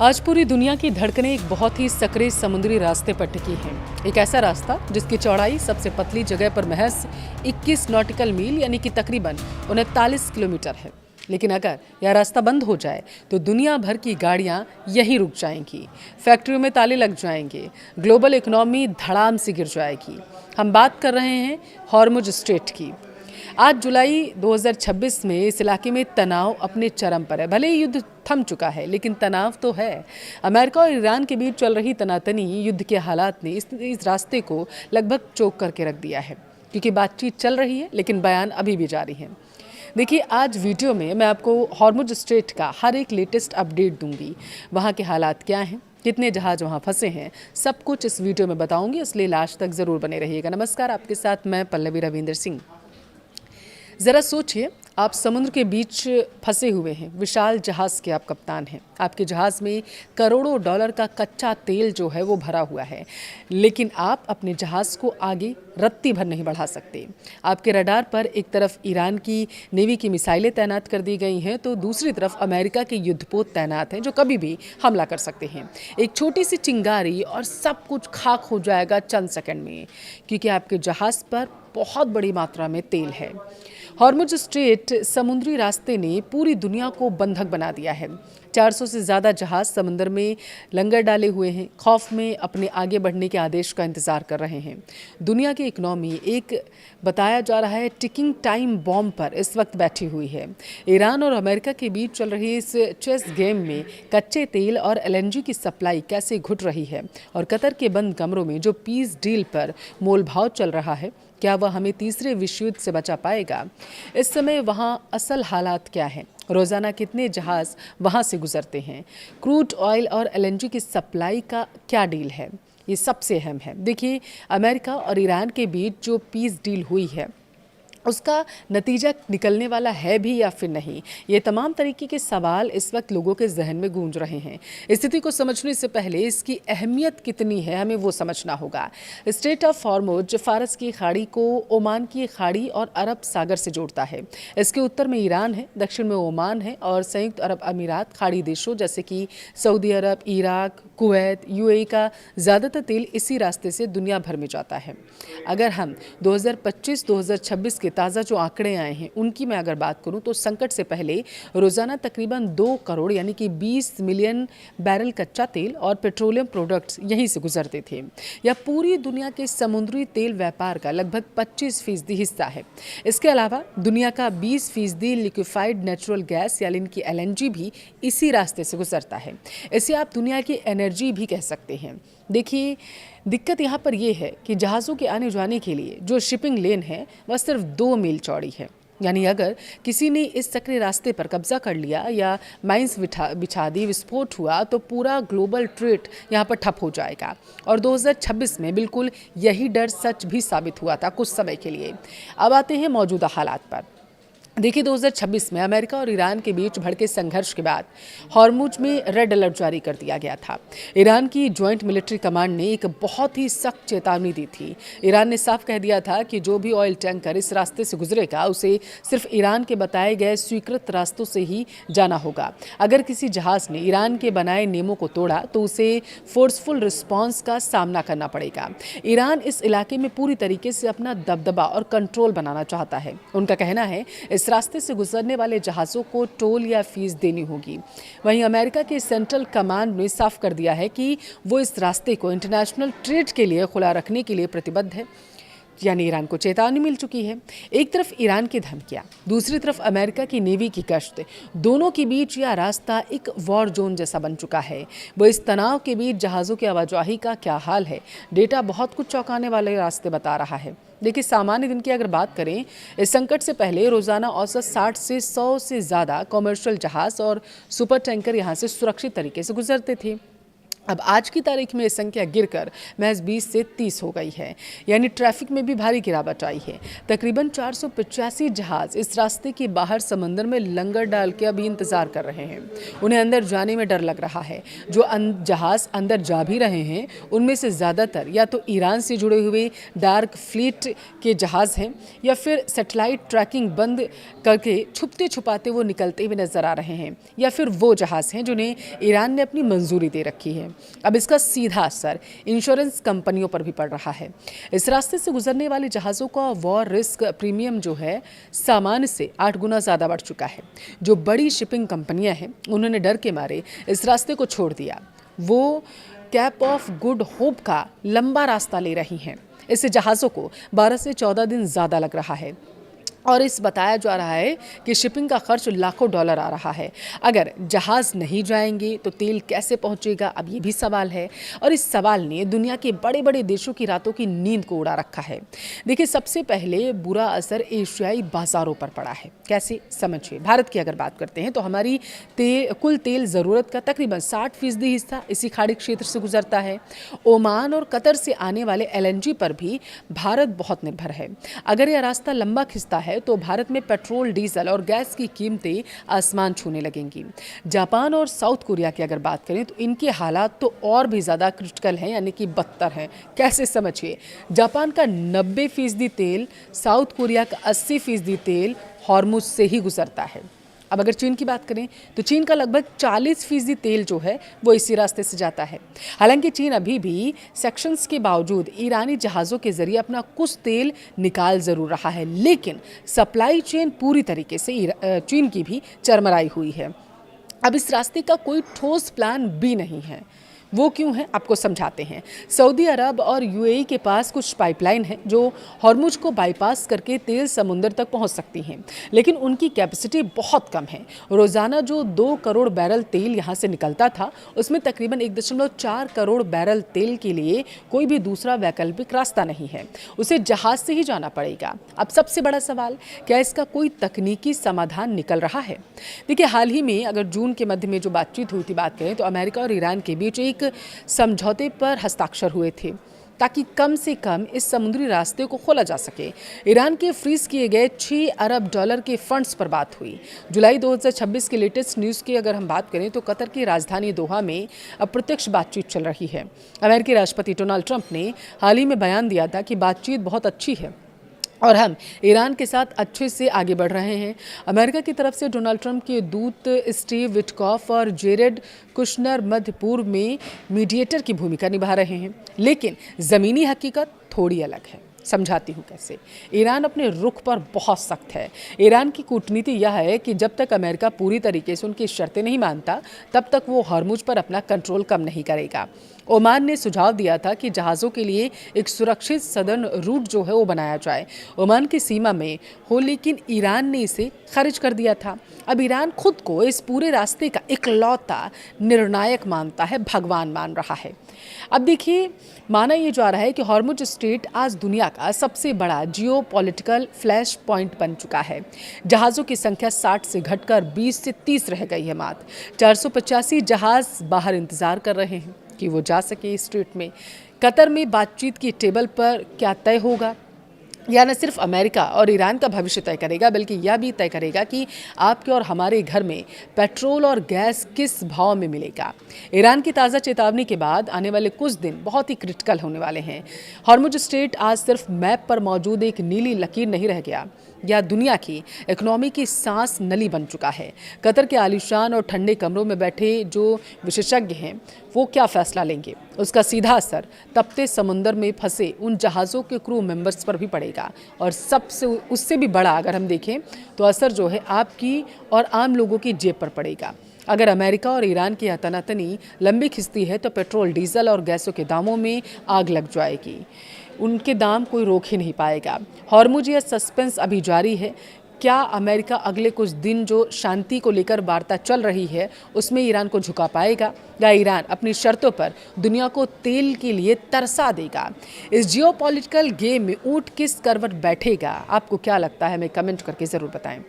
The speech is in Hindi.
आज पूरी दुनिया की धड़कनें एक बहुत ही सक्रिय समुद्री रास्ते पर टिकी हैं। एक ऐसा रास्ता जिसकी चौड़ाई सबसे पतली जगह पर महज 21 नॉटिकल मील यानी कि तकरीबन 39 किलोमीटर है। लेकिन अगर यह रास्ता बंद हो जाए तो दुनिया भर की गाड़ियां यहीं रुक जाएंगी, फैक्ट्रियों में ताले लग जाएंगे, ग्लोबल इकोनॉमी धड़ाम से गिर जाएगी। हम बात कर रहे हैं हॉर्मुज स्ट्रेट की। आज जुलाई 2026 में इस इलाके में तनाव अपने चरम पर है। भले ही युद्ध थम चुका है लेकिन तनाव तो है। अमेरिका और ईरान के बीच चल रही तनातनी युद्ध के हालात ने इस रास्ते को लगभग चोक करके रख दिया है, क्योंकि बातचीत चल रही है लेकिन बयान अभी भी जारी है। देखिए, आज वीडियो में मैं आपको हॉर्मुज स्ट्रेट का हर एक लेटेस्ट अपडेट दूंगी। वहाँ के हालात क्या हैं, कितने जहाज वहाँ फंसे हैं, सब कुछ इस वीडियो में बताऊंगी, इसलिए लास्ट तक ज़रूर बने रहिएगा। नमस्कार, आपके साथ मैं पल्लवी रविंदर सिंह। ज़रा सोचिए, आप समुद्र के बीच फंसे हुए हैं, विशाल जहाज़ के आप कप्तान हैं। आपके जहाज़ में करोड़ों डॉलर का कच्चा तेल जो है वो भरा हुआ है, लेकिन आप अपने जहाज़ को आगे रत्ती भर नहीं बढ़ा सकते। आपके रडार पर एक तरफ ईरान की नेवी की मिसाइलें तैनात कर दी गई हैं, तो दूसरी तरफ अमेरिका के युद्धपोत तैनात हैं जो कभी भी हमला कर सकते हैं। एक छोटी सी चिंगारी और सब कुछ खाक हो जाएगा चंद सेकंड में, क्योंकि आपके जहाज़ पर बहुत बड़ी मात्रा में तेल है। हॉर्मुज स्ट्रेट समुद्री रास्ते ने पूरी दुनिया को बंधक बना दिया है। 400 से ज़्यादा जहाज समंदर में लंगर डाले हुए हैं, खौफ में अपने आगे बढ़ने के आदेश का इंतज़ार कर रहे हैं। दुनिया की इकनॉमी एक बताया जा रहा है टिकिंग टाइम बॉम्ब पर इस वक्त बैठी हुई है। ईरान और अमेरिका के बीच चल रही इस चेस गेम में कच्चे तेल और एलएनजी की सप्लाई कैसे घुट रही है, और कतर के बंद कमरों में जो पीस डील पर मोलभाव चल रहा है, क्या वह हमें तीसरे विश्व युद्ध से बचा पाएगा? इस समय वहाँ असल हालात क्या हैं? रोज़ाना कितने जहाज़ वहाँ से गुजरते हैं? क्रूड ऑयल और एलएनजी की सप्लाई का क्या डील है? ये सबसे अहम है। देखिए, अमेरिका और ईरान के बीच जो पीस डील हुई है उसका नतीजा निकलने वाला है भी या फिर नहीं, ये तमाम तरीके के सवाल इस वक्त लोगों के जहन में गूंज रहे हैं। स्थिति को समझने से पहले इसकी अहमियत कितनी है हमें वो समझना होगा। स्ट्रेट ऑफ हॉर्मुज फारस की खाड़ी को ओमान की खाड़ी और अरब सागर से जोड़ता है। इसके उत्तर में ईरान है, दक्षिण में ओमान है और संयुक्त अरब अमीरात खाड़ी देशों जैसे कि सऊदी अरब, इराक, कुवैत, यूएई का ज़्यादातर तेल इसी रास्ते से दुनिया भर में जाता है। अगर हम 2025-2026 के ताज़ा जो आंकड़े आए हैं उनकी मैं अगर बात करूं तो संकट से पहले रोज़ाना तकरीबन 2 करोड़ यानी कि 20 मिलियन बैरल कच्चा तेल और पेट्रोलियम प्रोडक्ट्स यहीं से गुजरते थे। यह पूरी दुनिया के समुद्री तेल व्यापार का लगभग 25% हिस्सा है। इसके अलावा दुनिया का 20% लिक्विफाइड नेचुरल गैस यानी इनकी एलएनजी भी इसी रास्ते से गुजरता है। इसे आप दुनिया की एनर्जी भी कह सकते हैं। देखिए, दिक्कत यहाँ पर यह है कि जहाज़ों के आने जाने के लिए जो शिपिंग लेन है वह सिर्फ 2 मील चौड़ी है। यानी अगर किसी ने इस सक्रिय रास्ते पर कब्जा कर लिया या माइंस बिछा दी, विस्फोट हुआ, तो पूरा ग्लोबल ट्रेड यहाँ पर ठप हो जाएगा। और 2026 में बिल्कुल यही डर सच भी साबित हुआ था कुछ समय के लिए। अब आते हैं मौजूदा हालात पर। देखिए, 2026 में अमेरिका और ईरान के बीच भड़के संघर्ष के बाद हॉर्मुज में रेड अलर्ट जारी कर दिया गया था। ईरान की ज्वाइंट मिलिट्री कमांड ने एक बहुत ही सख्त चेतावनी दी थी। ईरान ने साफ कह दिया था कि जो भी ऑयल टैंकर इस रास्ते से गुजरेगा उसे सिर्फ ईरान के बताए गए स्वीकृत रास्तों से ही जाना होगा। अगर किसी जहाज़ ने ईरान के बनाए नियमों को तोड़ा तो उसे फोर्सफुल रिस्पॉन्स का सामना करना पड़ेगा। ईरान इस इलाके में पूरी तरीके से अपना दबदबा और कंट्रोल बनाना चाहता है। उनका कहना है इस रास्ते से गुजरने वाले जहाज़ों को टोल या फीस देनी होगी। वहीं अमेरिका के सेंट्रल कमांड ने साफ कर दिया है कि वो इस रास्ते को इंटरनेशनल ट्रेड के लिए खुला रखने के लिए प्रतिबद्ध है। यानी ईरान को चेतावनी मिल चुकी है। एक तरफ ईरान की धमकियां, दूसरी तरफ अमेरिका की नेवी की गश्त, दोनों के बीच यह रास्ता एक वॉर जोन जैसा बन चुका है। वो इस तनाव के बीच जहाज़ों की आवाजाही का क्या हाल है? डेटा बहुत कुछ चौंकाने वाले रास्ते बता रहा है। देखिए, सामान्य दिन की अगर बात करें, इस संकट से पहले रोज़ाना औसत 60 से 100 से ज़्यादा कॉमर्शियल जहाज़ और सुपर टैंकर यहाँ से सुरक्षित तरीके से गुजरते थे। अब आज की तारीख में ये संख्या गिरकर महज 20 से 30 हो गई है, यानी ट्रैफिक में भी भारी गिरावट आई है। तकरीबन 485 जहाज इस रास्ते के बाहर समंदर में लंगर डाल के अभी इंतजार कर रहे हैं। उन्हें अंदर जाने में डर लग रहा है। जो जहाज अंदर जा भी रहे हैं उनमें से ज़्यादातर या तो ईरान से जुड़े हुए डार्क फ्लीट के जहाज़ हैं या फिर सैटेलाइट ट्रैकिंग बंद करके छुपते छुपाते वो निकलते हुए नजर आ रहे हैं, या फिर वो जहाज़ हैं जिन्हें ईरान ने अपनी मंजूरी दे रखी है। अब इसका सीधा असर इंश्योरेंस कंपनियों पर भी पड़ रहा है। इस रास्ते से गुजरने वाले जहाज़ों का वॉर रिस्क प्रीमियम जो है सामान्य से 8 गुना ज़्यादा बढ़ चुका है। जो बड़ी शिपिंग कंपनियां हैं उन्होंने डर के मारे इस रास्ते को छोड़ दिया। वो कैप ऑफ गुड होप का लंबा रास्ता ले रही हैं। इससे जहाज़ों को 12 से 14 दिन ज़्यादा लग रहा है और इस बताया जा रहा है कि शिपिंग का खर्च लाखों डॉलर आ रहा है। अगर जहाज़ नहीं जाएंगे तो तेल कैसे पहुंचेगा, अब ये भी सवाल है। और इस सवाल ने दुनिया के बड़े बड़े देशों की रातों की नींद को उड़ा रखा है। देखिए, सबसे पहले बुरा असर एशियाई बाज़ारों पर पड़ा है। कैसे, समझिए। भारत की अगर बात करते हैं तो हमारी कुल तेल ज़रूरत का तकरीबन 60% हिस्सा इसी खाड़ी क्षेत्र से गुजरता है। ओमान और कतर से आने वाले LNG पर भी भारत बहुत निर्भर है। अगर यह रास्ता लंबा खिंचता है तो भारत में पेट्रोल, डीजल और गैस की कीमतें आसमान छूने लगेंगी। जापान और साउथ कोरिया की अगर बात करें तो इनके हालात तो और भी ज़्यादा क्रिटिकल हैं, यानी कि बदतर हैं। कैसे, समझिए। जापान का 90% तेल, साउथ कोरिया का 80% तेल हॉर्मुज से ही गुजरता है। अब अगर चीन की बात करें तो चीन का लगभग 40% तेल जो है वो इसी रास्ते से जाता है। हालांकि चीन अभी भी सेक्शंस के बावजूद ईरानी जहाज़ों के जरिए अपना कुछ तेल निकाल ज़रूर रहा है, लेकिन सप्लाई चेन पूरी तरीके से चीन की भी चरमराई हुई है। अब इस रास्ते का कोई ठोस प्लान भी नहीं है। वो क्यों है, आपको समझाते हैं। सऊदी अरब और UAE के पास कुछ पाइपलाइन है जो हॉर्मुज को बाईपास करके तेल समुंदर तक पहुंच सकती हैं, लेकिन उनकी कैपेसिटी बहुत कम है। रोज़ाना जो 2 करोड़ बैरल तेल यहां से निकलता था उसमें तकरीबन 1.4 करोड़ बैरल तेल के लिए कोई भी दूसरा वैकल्पिक रास्ता नहीं है। उसे जहाज से ही जाना पड़ेगा। अब सबसे बड़ा सवाल, क्या इसका कोई तकनीकी समाधान निकल रहा है? देखिए, हाल ही में अगर जून के मध्य में जो बातचीत हुई थी बात करें तो अमेरिका और ईरान के बीच एक समझौते पर हस्ताक्षर हुए थे ताकि कम से कम इस समुद्री रास्ते को खोला जा सके। ईरान के फ्रीज किए गए 6 अरब डॉलर के फंड्स पर बात हुई। जुलाई 2026 के लेटेस्ट न्यूज़ की अगर हम बात करें तो कतर की राजधानी दोहा में अप्रत्यक्ष बातचीत चल रही है। अमेरिकी राष्ट्रपति डोनाल्ड ट्रंप ने हाल ही में बयान दिया था कि बातचीत बहुत अच्छी है और हम ईरान के साथ अच्छे से आगे बढ़ रहे हैं। अमेरिका की तरफ से डोनाल्ड ट्रंप के दूत स्टीव विटकॉफ और जेरेड कुशनर मध्य पूर्व में मीडिएटर की भूमिका निभा रहे हैं, लेकिन ज़मीनी हकीकत थोड़ी अलग है। समझाती हूँ कैसे। ईरान अपने रुख पर बहुत सख्त है। ईरान की कूटनीति यह है कि जब तक अमेरिका पूरी तरीके से उनकी शर्तें नहीं मानता तब तक वो हॉर्मुज पर अपना कंट्रोल कम नहीं करेगा। ओमान ने सुझाव दिया था कि जहाज़ों के लिए एक सुरक्षित सदर्न रूट जो है वो बनाया जाए, ओमान की सीमा में हो, लेकिन ईरान ने इसे खारिज कर दिया था। अब ईरान खुद को इस पूरे रास्ते का इकलौता निर्णायक मानता है, भगवान मान रहा है। अब देखिए, माना यह जा रहा है कि हॉर्मुज स्ट्रेट आज दुनिया का सबसे बड़ा जियोपॉलिटिकल फ्लैश पॉइंट बन चुका है। जहाज़ों की संख्या 60 से घटकर 20 से 30 रह गई है। मात्र 485 जहाज़ बाहर इंतजार कर रहे हैं कि वो जा सके इस स्ट्रेट में। कतर में बातचीत की टेबल पर क्या तय होगा, यह न सिर्फ अमेरिका और ईरान का भविष्य तय करेगा बल्कि यह भी तय करेगा कि आपके और हमारे घर में पेट्रोल और गैस किस भाव में मिलेगा। ईरान की ताज़ा चेतावनी के बाद आने वाले कुछ दिन बहुत ही क्रिटिकल होने वाले हैं। हॉर्मुज स्ट्रेट आज सिर्फ मैप पर मौजूद एक नीली लकीर नहीं रह गया, यह दुनिया की इकोनॉमी की सांस नली बन चुका है। कतर के आलीशान और ठंडे कमरों में बैठे जो विशेषज्ञ हैं वो क्या फैसला लेंगे, उसका सीधा असर तपते समंदर में फंसे उन जहाज़ों के क्रू मेंबर्स पर भी पड़ेगा। और सबसे उससे भी बड़ा अगर हम देखें तो असर जो है आपकी और आम लोगों की जेब पर पड़ेगा। अगर अमेरिका और ईरान की तनातनी लंबी खिंचती है तो पेट्रोल, डीजल और गैसों के दामों में आग लग जाएगी। उनके दाम कोई रोक ही नहीं पाएगा। हॉर्मुज या सस्पेंस अभी जारी है। क्या अमेरिका अगले कुछ दिन जो शांति को लेकर वार्ता चल रही है उसमें ईरान को झुका पाएगा, या ईरान अपनी शर्तों पर दुनिया को तेल के लिए तरसा देगा? इस जियोपॉलिटिकल गेम में ऊंट किस करवट बैठेगा, आपको क्या लगता है? हमें कमेंट करके ज़रूर बताएं।